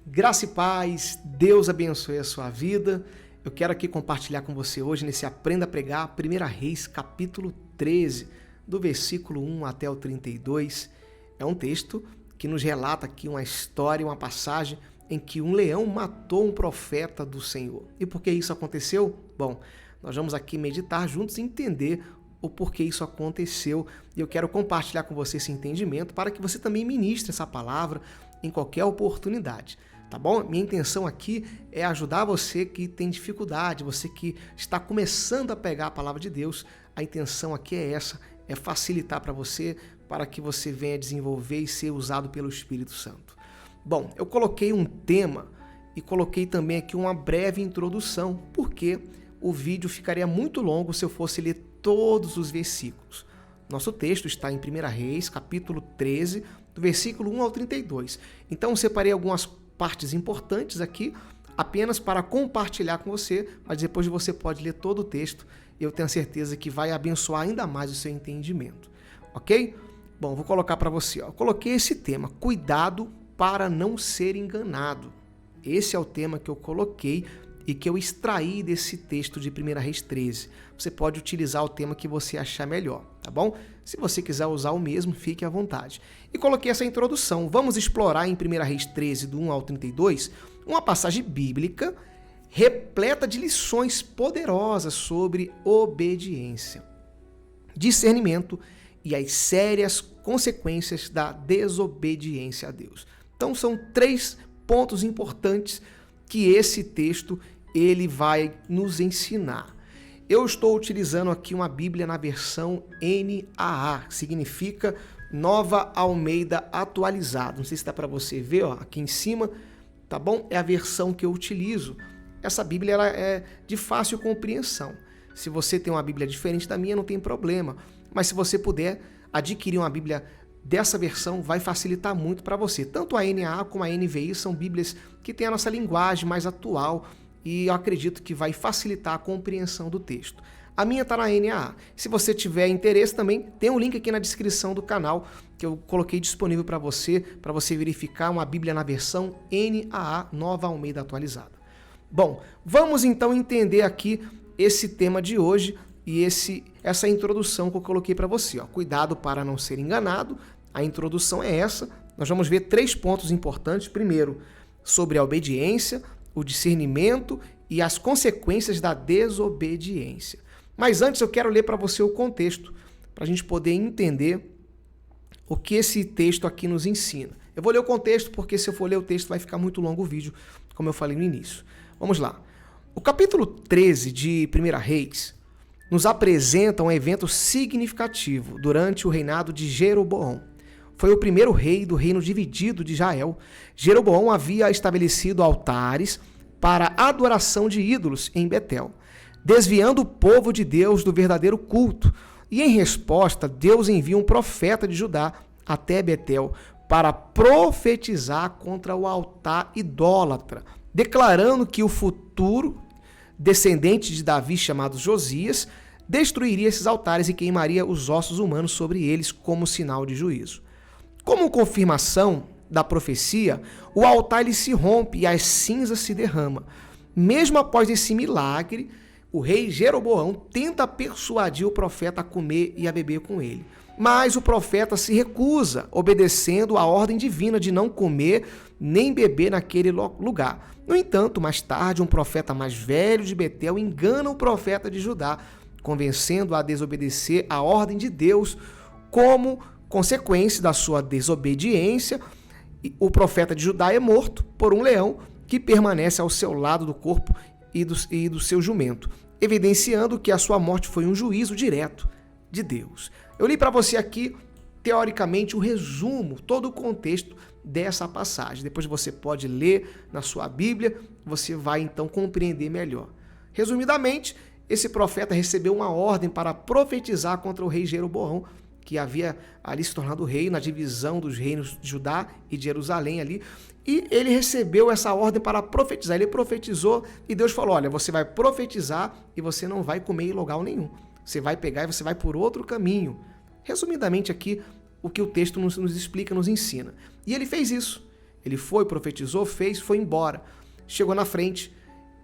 Graça e paz, Deus abençoe a sua vida. Eu quero aqui compartilhar com você hoje nesse Aprenda a Pregar, 1 Reis, capítulo 13, do versículo 1 até o 32. É um texto que nos relata aqui uma história, uma passagem em que um leão matou um profeta do Senhor. E por que isso aconteceu? Bom, nós vamos aqui meditar juntos e entender o porquê isso aconteceu. E eu quero compartilhar com você esse entendimento para que você também ministre essa palavra em qualquer oportunidade. Tá bom? Minha intenção aqui é ajudar você que tem dificuldade, você que está começando a pegar a palavra de Deus. A intenção aqui é essa, é facilitar para você, para que você venha desenvolver e ser usado pelo Espírito Santo. Bom, eu coloquei um tema e coloquei também aqui uma breve introdução, porque o vídeo ficaria muito longo se eu fosse ler todos os versículos. Nosso texto está em 1 Reis, capítulo 13, do versículo 1 ao 32. Então eu separei algumas partes importantes aqui, apenas para compartilhar com você, mas depois você pode ler todo o texto e eu tenho certeza que vai abençoar ainda mais o seu entendimento, ok? Bom, vou colocar para você, ó. Eu coloquei esse tema, cuidado para não ser enganado. Esse é o tema que eu coloquei e que eu extraí desse texto de 1 Reis 13. Você pode utilizar o tema que você achar melhor, tá bom? Se você quiser usar o mesmo, fique à vontade. E coloquei essa introdução. Vamos explorar em 1 Reis 13, do 1 ao 32, uma passagem bíblica repleta de lições poderosas sobre obediência, discernimento e as sérias consequências da desobediência a Deus. Então são 3 pontos importantes que esse texto ele vai nos ensinar. Eu estou utilizando aqui uma Bíblia na versão NAA, que significa Nova Almeida Atualizada. Não sei se dá para você ver, ó, aqui em cima, tá bom? É a versão que eu utilizo. Essa Bíblia ela é de fácil compreensão. Se você tem uma Bíblia diferente da minha, não tem problema. Mas se você puder adquirir uma Bíblia dessa versão, vai facilitar muito para você. Tanto a NAA como a NVI são Bíblias que têm a nossa linguagem mais atual e eu acredito que vai facilitar a compreensão do texto. A minha está na NAA. Se você tiver interesse também, tem um link aqui na descrição do canal que eu coloquei disponível para você verificar uma Bíblia na versão NAA, Nova Almeida Atualizada. Bom, vamos então entender aqui esse tema de hoje e essa introdução que eu coloquei para você. Ó. Cuidado para não ser enganado. A introdução é essa. Nós vamos ver 3 pontos importantes. Primeiro, sobre a obediência, o discernimento e as consequências da desobediência. Mas antes eu quero ler para você o contexto, para a gente poder entender o que esse texto aqui nos ensina. Eu vou ler o contexto porque se eu for ler o texto vai ficar muito longo o vídeo, como eu falei no início. Vamos lá. O capítulo 13 de 1 Reis nos apresenta um evento significativo durante o reinado de Jeroboão. Foi o primeiro rei do reino dividido de Israel. Jeroboão havia estabelecido altares para adoração de ídolos em Betel, desviando o povo de Deus do verdadeiro culto. E em resposta, Deus envia um profeta de Judá até Betel para profetizar contra o altar idólatra, declarando que o futuro descendente de Davi, chamado Josias, destruiria esses altares e queimaria os ossos humanos sobre eles como sinal de juízo. Como confirmação da profecia, o altar ele se rompe e as cinzas se derramam. Mesmo após esse milagre, o rei Jeroboão tenta persuadir o profeta a comer e a beber com ele. Mas o profeta se recusa, obedecendo a ordem divina de não comer nem beber naquele lugar. No entanto, mais tarde, um profeta mais velho de Betel engana o profeta de Judá, convencendo-o a desobedecer a ordem de Deus. Como consequência da sua desobediência, o profeta de Judá é morto por um leão que permanece ao seu lado do corpo e do seu jumento, evidenciando que a sua morte foi um juízo direto de Deus. Eu li para você aqui, teoricamente, o resumo, todo o contexto dessa passagem. Depois você pode ler na sua Bíblia, você vai então compreender melhor. Resumidamente, esse profeta recebeu uma ordem para profetizar contra o rei Jeroboão, que havia ali se tornado rei na divisão dos reinos de Judá e de Jerusalém ali, e ele recebeu essa ordem para profetizar. Ele profetizou e Deus falou, olha, você vai profetizar e você não vai comer em lugar nenhum. Você vai pegar e você vai por outro caminho. Resumidamente aqui, o que o texto nos explica, nos ensina. E ele fez isso. Ele foi, profetizou, fez, foi embora. Chegou na frente,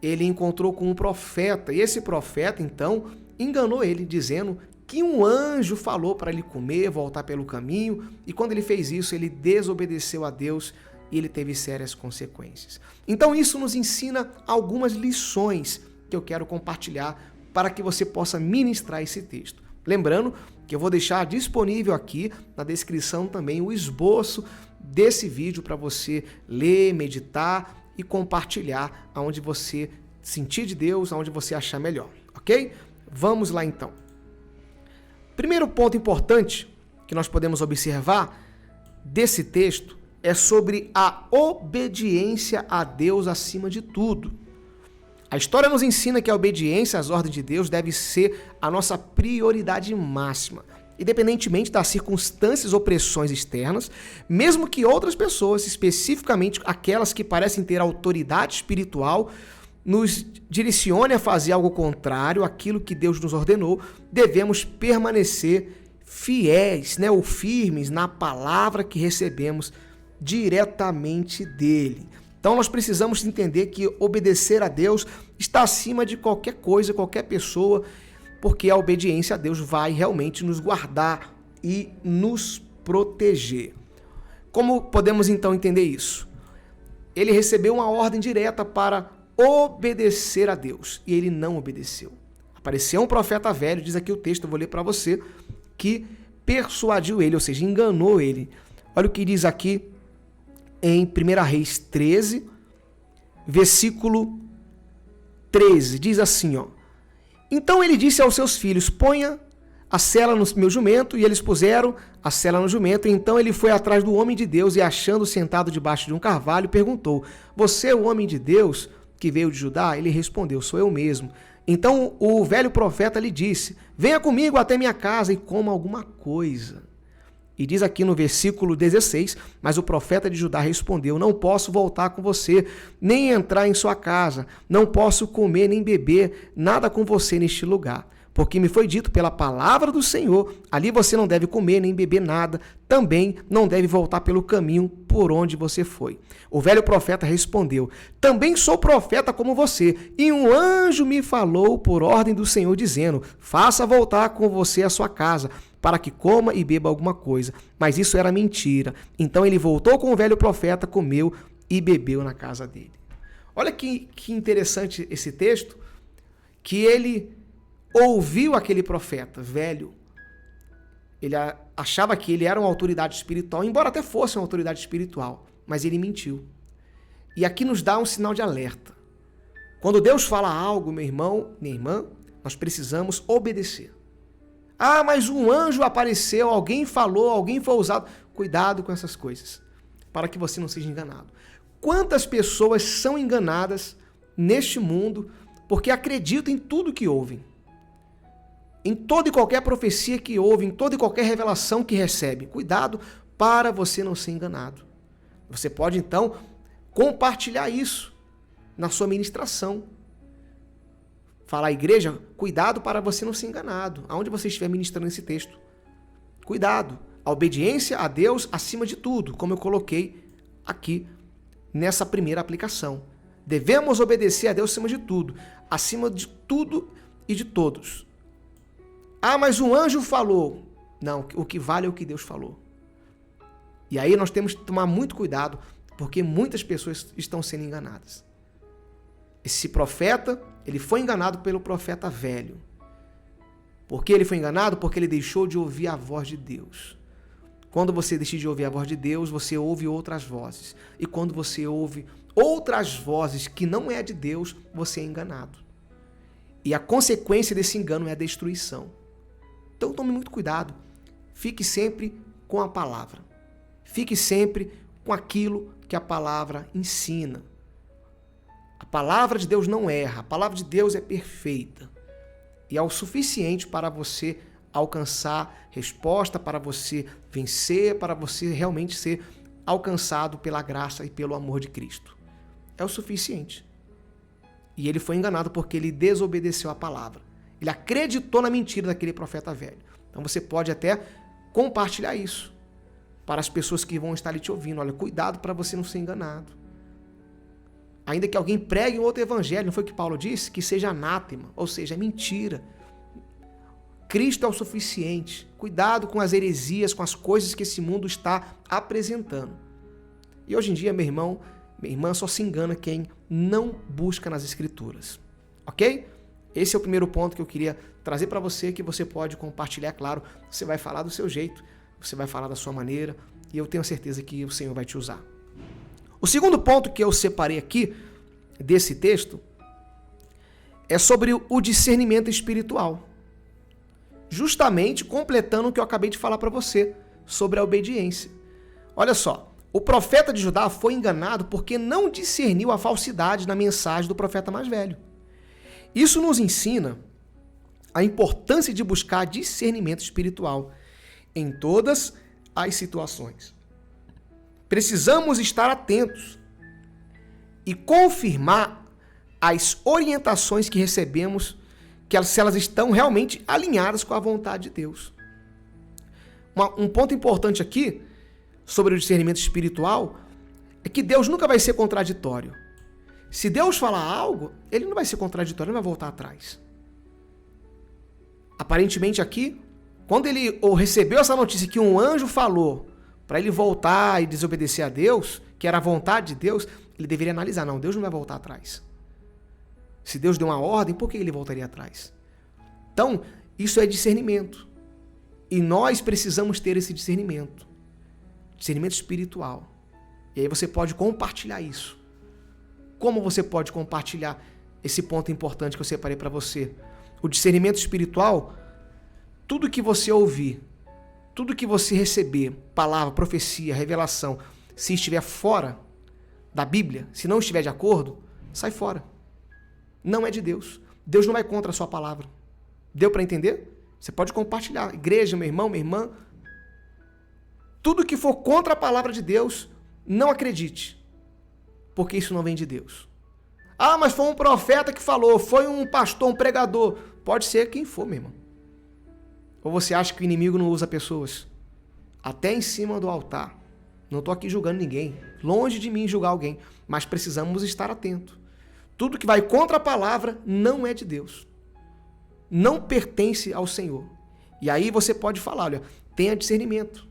ele encontrou com um profeta, e esse profeta, então, enganou ele, dizendo que um anjo falou para ele comer, voltar pelo caminho, e quando ele fez isso, ele desobedeceu a Deus e ele teve sérias consequências. Então isso nos ensina algumas lições que eu quero compartilhar para que você possa ministrar esse texto. Lembrando que eu vou deixar disponível aqui na descrição também o esboço desse vídeo para você ler, meditar e compartilhar aonde você sentir de Deus, aonde você achar melhor, ok? Vamos lá então. Primeiro ponto importante que nós podemos observar desse texto é sobre a obediência a Deus acima de tudo. A história nos ensina que a obediência às ordens de Deus deve ser a nossa prioridade máxima, independentemente das circunstâncias ou pressões externas, mesmo que outras pessoas, especificamente aquelas que parecem ter autoridade espiritual, nos direcione a fazer algo contrário àquilo que Deus nos ordenou, devemos permanecer fiéis, ou firmes na palavra que recebemos diretamente dele. Então nós precisamos entender que obedecer a Deus está acima de qualquer coisa, qualquer pessoa, porque a obediência a Deus vai realmente nos guardar e nos proteger. Como podemos então entender isso? Ele recebeu uma ordem direta para obedecer a Deus e ele não obedeceu. Apareceu um profeta velho, diz aqui o texto, eu vou ler para você, que persuadiu ele, ou seja, enganou ele. Olha o que diz aqui em 1 Reis 13, versículo 13, diz assim, ó: Então ele disse aos seus filhos, ponha a sela no meu jumento, e eles puseram a sela no jumento, e então ele foi atrás do homem de Deus, e achando sentado debaixo de um carvalho, perguntou, você é o homem de Deus que veio de Judá? Ele respondeu, sou eu mesmo. Então o velho profeta lhe disse, venha comigo até minha casa e coma alguma coisa. E diz aqui no versículo 16, mas o profeta de Judá respondeu, não posso voltar com você, nem entrar em sua casa, não posso comer nem beber nada com você neste lugar. Porque me foi dito pela palavra do Senhor, ali você não deve comer nem beber nada, também não deve voltar pelo caminho por onde você foi. O velho profeta respondeu, também sou profeta como você, e um anjo me falou por ordem do Senhor, dizendo, faça voltar com você a sua casa, para que coma e beba alguma coisa. Mas isso era mentira. Então ele voltou com o velho profeta, comeu e bebeu na casa dele. Olha que interessante esse texto, que ele ouviu aquele profeta velho. Ele achava que ele era uma autoridade espiritual, embora até fosse uma autoridade espiritual, mas ele mentiu. E aqui nos dá um sinal de alerta. Quando Deus fala algo, meu irmão, minha irmã, nós precisamos obedecer. Ah, mas um anjo apareceu, alguém falou, alguém foi usado. Cuidado com essas coisas, para que você não seja enganado. Quantas pessoas são enganadas neste mundo porque acreditam em tudo que ouvem? Em toda e qualquer profecia que ouvem, em toda e qualquer revelação que recebem. Cuidado para você não ser enganado. Você pode, então, compartilhar isso na sua ministração. Falar à igreja, cuidado para você não ser enganado, aonde você estiver ministrando esse texto. Cuidado, a obediência a Deus acima de tudo, como eu coloquei aqui nessa primeira aplicação. Devemos obedecer a Deus acima de tudo e de todos. Ah, mas um anjo falou. Não, o que vale é o que Deus falou. E aí nós temos que tomar muito cuidado, porque muitas pessoas estão sendo enganadas. Esse profeta, ele foi enganado pelo profeta velho. Por que ele foi enganado? Porque ele deixou de ouvir a voz de Deus. Quando você deixa de ouvir a voz de Deus, você ouve outras vozes. E quando você ouve outras vozes que não é de Deus, você é enganado. E a consequência desse engano é a destruição. Então tome muito cuidado. Fique sempre com a palavra. Fique sempre com aquilo que a palavra ensina. A palavra de Deus não erra, a palavra de Deus é perfeita. E é o suficiente para você alcançar resposta, para você vencer, para você realmente ser alcançado pela graça e pelo amor de Cristo. É o suficiente. E ele foi enganado porque ele desobedeceu a palavra. Ele acreditou na mentira daquele profeta velho. Então você pode até compartilhar isso. para as pessoas que vão estar ali te ouvindo. Olha, cuidado para você não ser enganado. Ainda que alguém pregue um outro evangelho, não foi o que Paulo disse? Que seja anátema, ou seja, é mentira. Cristo é o suficiente. Cuidado com as heresias, com as coisas que esse mundo está apresentando. E hoje em dia, meu irmão, minha irmã, só se engana quem não busca nas Escrituras. Ok? Esse é o primeiro ponto que eu queria trazer para você, que você pode compartilhar, claro. Você vai falar do seu jeito, você vai falar da sua maneira, e eu tenho certeza que o Senhor vai te usar. O segundo ponto que eu separei aqui, desse texto, é sobre o discernimento espiritual. Justamente completando o que eu acabei de falar para você, sobre a obediência. Olha só, o profeta de Judá foi enganado porque não discerniu a falsidade na mensagem do profeta mais velho. Isso nos ensina a importância de buscar discernimento espiritual em todas as situações. Precisamos estar atentos e confirmar as orientações que recebemos, se elas estão realmente alinhadas com a vontade de Deus. Um ponto importante aqui sobre o discernimento espiritual é que Deus nunca vai ser contraditório. Se Deus falar algo, ele não vai ser contraditório, ele não vai voltar atrás. Aparentemente aqui, quando ele recebeu essa notícia que um anjo falou para ele voltar e desobedecer a Deus, que era a vontade de Deus, ele deveria analisar, não, Deus não vai voltar atrás. Se Deus deu uma ordem, por que ele voltaria atrás? Então, isso é discernimento. E nós precisamos ter esse discernimento. Discernimento espiritual. E aí você pode compartilhar isso. Como você pode compartilhar esse ponto importante que eu separei para você? O discernimento espiritual, tudo que você ouvir, tudo que você receber, palavra, profecia, revelação, se estiver fora da Bíblia, se não estiver de acordo, sai fora. Não é de Deus. Deus não vai contra a sua palavra. Deu para entender? Você pode compartilhar. Igreja, meu irmão, minha irmã. Tudo que for contra a palavra de Deus, não acredite. Porque isso não vem de Deus. Ah, mas foi um profeta que falou, foi um pastor, um pregador. Pode ser quem for, meu irmão. Ou você acha que o inimigo não usa pessoas? Até em cima do altar. Não estou aqui julgando ninguém. Longe de mim julgar alguém. Mas precisamos estar atentos. Tudo que vai contra a palavra não é de Deus. Não pertence ao Senhor. E aí você pode falar, olha, tenha discernimento.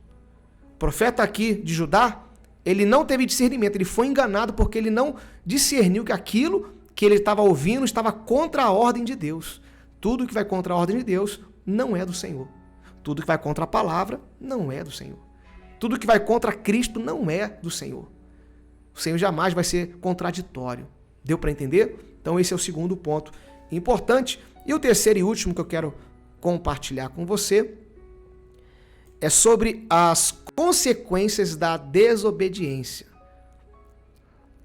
O profeta aqui de Judá, ele não teve discernimento, ele foi enganado porque ele não discerniu que aquilo que ele estava ouvindo estava contra a ordem de Deus. Tudo que vai contra a ordem de Deus não é do Senhor. Tudo que vai contra a palavra não é do Senhor. Tudo que vai contra Cristo não é do Senhor. O Senhor jamais vai ser contraditório. Deu para entender? Então esse é o segundo ponto importante. E o terceiro e último que eu quero compartilhar com você é sobre as consequências da desobediência.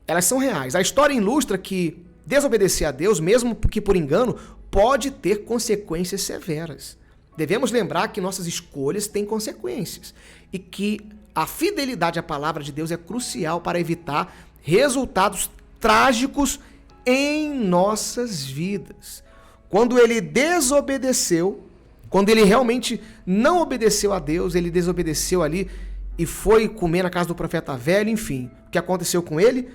Elas são reais. A história ilustra que desobedecer a Deus, mesmo que por engano, pode ter consequências severas. Devemos lembrar que nossas escolhas têm consequências e que a fidelidade à palavra de Deus é crucial para evitar resultados trágicos em nossas vidas. Quando ele desobedeceu, quando ele realmente não obedeceu a Deus, ele desobedeceu ali e foi comer na casa do profeta velho, enfim. O que aconteceu com ele?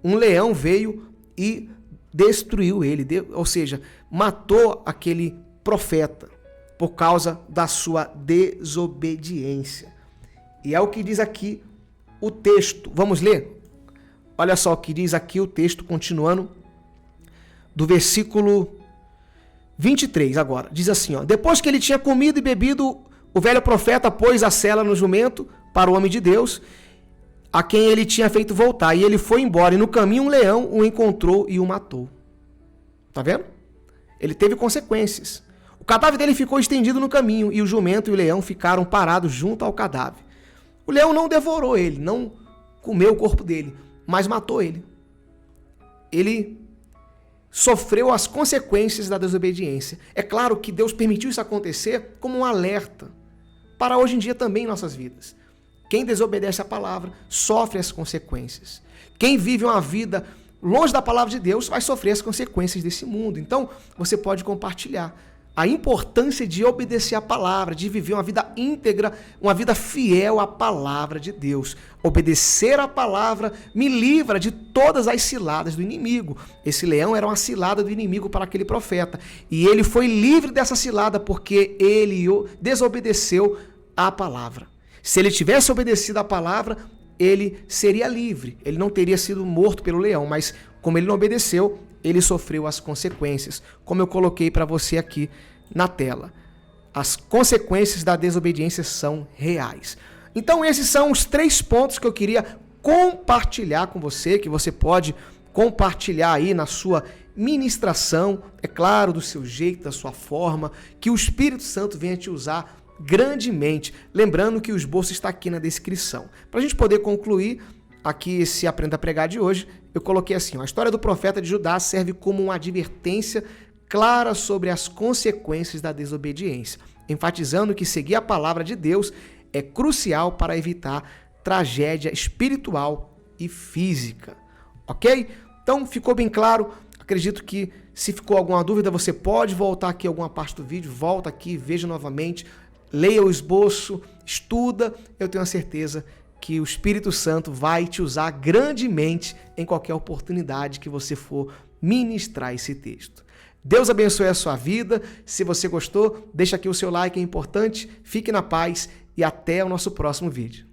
Um leão veio e destruiu ele, ou seja, matou aquele profeta por causa da sua desobediência. E é o que diz aqui o texto. Vamos ler? Olha só o que diz aqui o texto, continuando, do versículo 23 agora. Diz assim, ó: depois que ele tinha comido e bebido, o velho profeta pôs a sela no jumento para o homem de Deus, a quem ele tinha feito voltar. E ele foi embora, e no caminho um leão o encontrou e o matou. Tá vendo? Ele teve consequências. O cadáver dele ficou estendido no caminho, e o jumento e o leão ficaram parados junto ao cadáver. O leão não devorou ele, não comeu o corpo dele, mas matou ele. Ele sofreu as consequências da desobediência. É claro que Deus permitiu isso acontecer como um alerta para hoje em dia também em nossas vidas. Quem desobedece a palavra sofre as consequências. Quem vive uma vida longe da palavra de Deus vai sofrer as consequências desse mundo. Então, você pode compartilhar. a importância de obedecer à palavra, de viver uma vida íntegra, uma vida fiel à palavra de Deus. Obedecer à palavra me livra de todas as ciladas do inimigo. Esse leão era uma cilada do inimigo para aquele profeta. E ele foi livre dessa cilada porque ele desobedeceu à palavra. Se ele tivesse obedecido à palavra, ele seria livre. Ele não teria sido morto pelo leão, mas como ele não obedeceu, ele sofreu as consequências, como eu coloquei para você aqui na tela. As consequências da desobediência são reais. Então esses são os 3 pontos que eu queria compartilhar com você, que você pode compartilhar aí na sua ministração, é claro, do seu jeito, da sua forma, que o Espírito Santo venha te usar grandemente. Lembrando que o esboço está aqui na descrição. Para a gente poder concluir aqui esse Aprenda a Pregar de hoje, eu coloquei assim: a história do profeta de Judá serve como uma advertência clara sobre as consequências da desobediência, enfatizando que seguir a palavra de Deus é crucial para evitar tragédia espiritual e física. Ok? Então ficou bem claro. Acredito que se ficou alguma dúvida, você pode voltar aqui a alguma parte do vídeo, volta aqui, veja novamente, leia o esboço, estuda. Eu tenho a certeza que o Espírito Santo vai te usar grandemente em qualquer oportunidade que você for ministrar esse texto. Deus abençoe a sua vida. Se você gostou, deixa aqui o seu like, é importante. Fique na paz e até o nosso próximo vídeo.